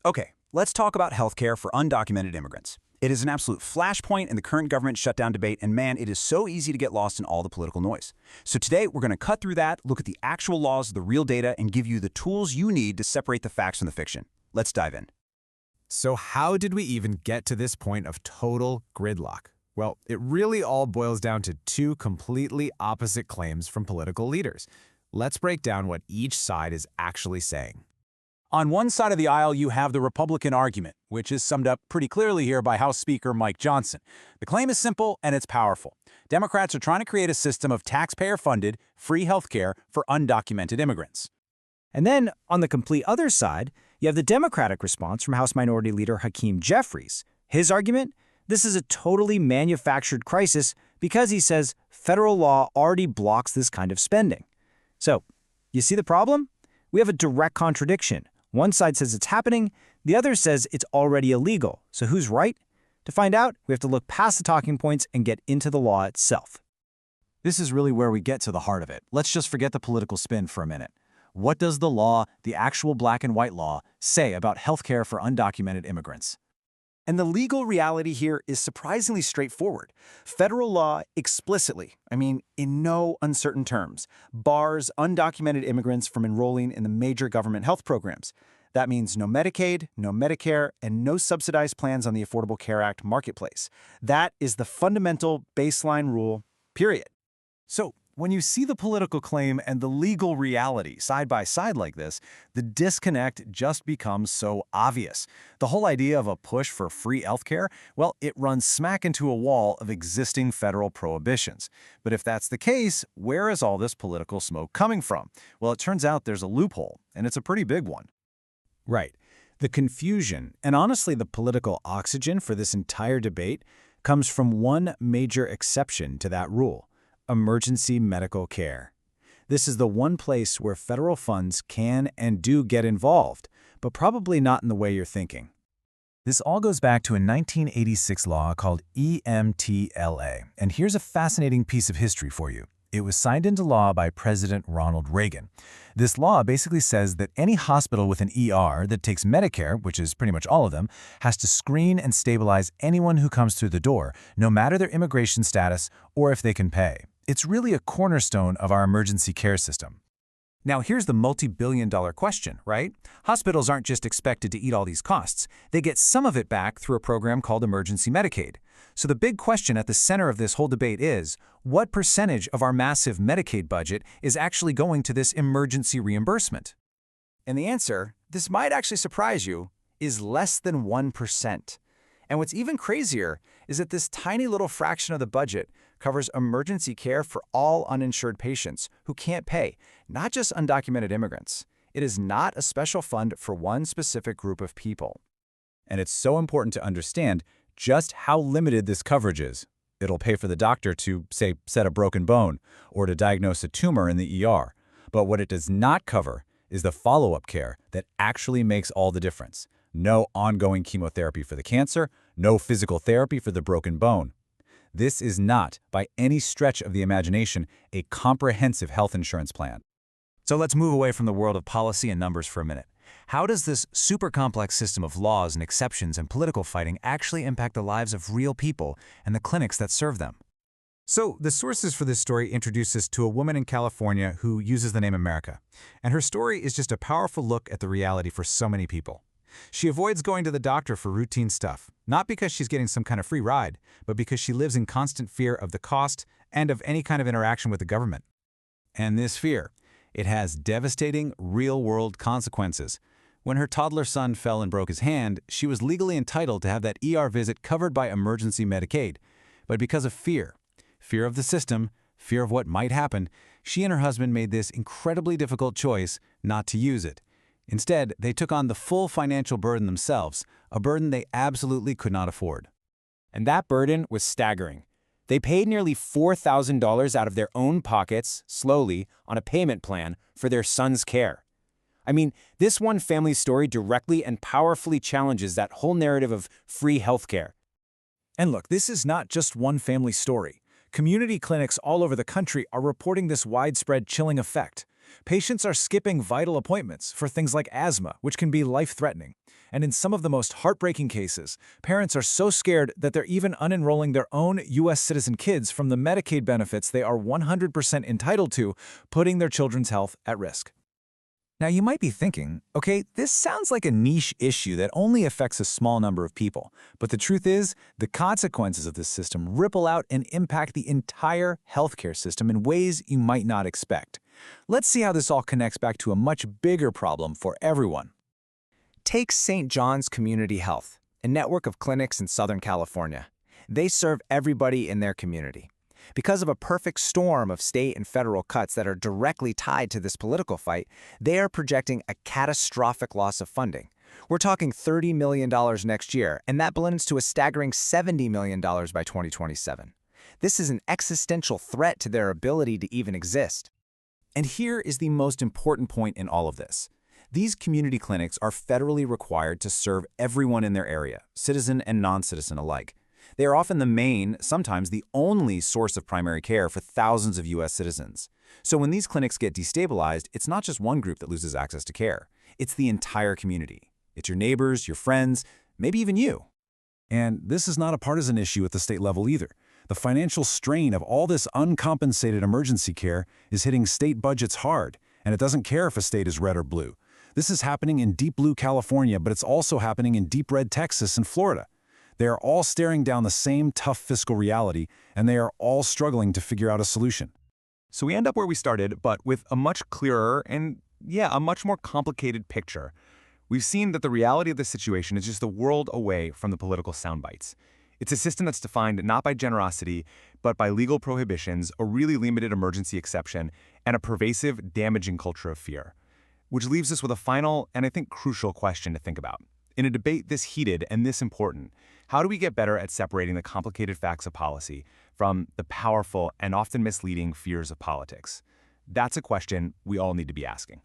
Okay, let's talk about healthcare for undocumented immigrants. It is an absolute flashpoint in the current government shutdown debate, and man, it is so easy to get lost in all the political noise. So today, we're going to cut through that, look at the actual laws, the real data, and give you the tools you need to separate the facts from the fiction. Let's dive in. So how did we even get to this point of total gridlock? Well, it really all boils down to two completely opposite claims from political leaders. Let's break down what each side is actually saying. On one side of the aisle, you have the Republican argument, which is summed up pretty clearly here by House Speaker Mike Johnson. The claim is simple and it's powerful. Democrats are trying to create a system of taxpayer-funded, free health care for undocumented immigrants. And then, on the complete other side, you have the Democratic response from House Minority Leader Hakeem Jeffries. His argument? This is a totally manufactured crisis because, he says, federal law already blocks this kind of spending. So, you see the problem? We have a direct contradiction. One side says it's happening, the other says it's already illegal. So who's right? To find out, we have to look past the talking points and get into the law itself. This is really where we get to the heart of it. Let's just forget the political spin for a minute. What does the law, the actual black and white law, say about healthcare for undocumented immigrants? And the legal reality here is surprisingly straightforward. Federal law explicitly, in no uncertain terms, bars undocumented immigrants from enrolling in the major government health programs. That means no Medicaid, no Medicare, and no subsidized plans on the Affordable Care Act marketplace. That is the fundamental baseline rule, period. So, when you see the political claim and the legal reality side by side like this, the disconnect just becomes so obvious. The whole idea of a push for free healthcare, well, it runs smack into a wall of existing federal prohibitions. But if that's the case, where is all this political smoke coming from? Well, it turns out there's a loophole, and it's a pretty big one. Right. The confusion, and honestly the political oxygen for this entire debate, comes from one major exception to that rule: emergency medical care. This is the one place where federal funds can and do get involved, but probably not in the way you're thinking. This all goes back to a 1986 law called EMTLA, and here's a fascinating piece of history for you. It was signed into law by President Ronald Reagan. This law basically says that any hospital with an ER that takes Medicare, which is pretty much all of them, has to screen and stabilize anyone who comes through the door, no matter their immigration status or if they can pay. It's really a cornerstone of our emergency care system. Now here's the multi-billion-dollar question, right? Hospitals aren't just expected to eat all these costs. They get some of it back through a program called Emergency Medicaid. So the big question at the center of this whole debate is, what percentage of our massive Medicaid budget is actually going to this emergency reimbursement? And the answer, this might actually surprise you, is less than 1%. And what's even crazier is that this tiny little fraction of the budget covers emergency care for all uninsured patients who can't pay, not just undocumented immigrants. It is not a special fund for one specific group of people. And it's so important to understand just how limited this coverage is. It'll pay for the doctor to, say, set a broken bone or to diagnose a tumor in the ER. But what it does not cover is the follow-up care that actually makes all the difference. No ongoing chemotherapy for the cancer, no physical therapy for the broken bone. This is not, by any stretch of the imagination, a comprehensive health insurance plan. So let's move away from the world of policy and numbers for a minute. How does this super complex system of laws and exceptions and political fighting actually impact the lives of real people and the clinics that serve them? So the sources for this story introduce us to a woman in California who uses the name America. And her story is just a powerful look at the reality for so many people. She avoids going to the doctor for routine stuff, not because she's getting some kind of free ride, but because she lives in constant fear of the cost and of any kind of interaction with the government. And this fear, it has devastating, real-world consequences. When her toddler son fell and broke his hand, she was legally entitled to have that ER visit covered by emergency Medicaid. But because of fear of the system, fear of what might happen, she and her husband made this incredibly difficult choice not to use it. Instead, they took on the full financial burden themselves, a burden they absolutely could not afford. And that burden was staggering. They paid nearly $4,000 out of their own pockets, slowly, on a payment plan for their son's care. This one family's story directly and powerfully challenges that whole narrative of free healthcare. And look, this is not just one family story. Community clinics all over the country are reporting this widespread chilling effect. Patients are skipping vital appointments for things like asthma, which can be life-threatening. And in some of the most heartbreaking cases, parents are so scared that they're even unenrolling their own U.S. citizen kids from the Medicaid benefits they are 100% entitled to, putting their children's health at risk. Now, you might be thinking, okay, this sounds like a niche issue that only affects a small number of people. But the truth is, the consequences of this system ripple out and impact the entire healthcare system in ways you might not expect. Let's see how this all connects back to a much bigger problem for everyone. Take St. John's Community Health, a network of clinics in Southern California. They serve everybody in their community. Because of a perfect storm of state and federal cuts that are directly tied to this political fight, they are projecting a catastrophic loss of funding. We're talking $30 million next year, and that blends to a staggering $70 million by 2027. This is an existential threat to their ability to even exist. And here is the most important point in all of this. These community clinics are federally required to serve everyone in their area, citizen and non-citizen alike. They are often the main, sometimes the only source of primary care for thousands of U.S. citizens. So when these clinics get destabilized, it's not just one group that loses access to care. It's the entire community. It's your neighbors, your friends, maybe even you. And this is not a partisan issue at the state level either. The financial strain of all this uncompensated emergency care is hitting state budgets hard, and it doesn't care if a state is red or blue. This is happening in deep blue California, but it's also happening in deep red Texas and Florida. They are all staring down the same tough fiscal reality, and they are all struggling to figure out a solution. So we end up where we started, but with a much clearer and, a much more complicated picture. We've seen that the reality of the situation is just a world away from the political soundbites. It's a system that's defined not by generosity, but by legal prohibitions, a really limited emergency exception, and a pervasive, damaging culture of fear. Which leaves us with a final and I think crucial question to think about. In a debate this heated and this important, how do we get better at separating the complicated facts of policy from the powerful and often misleading fears of politics? That's a question we all need to be asking.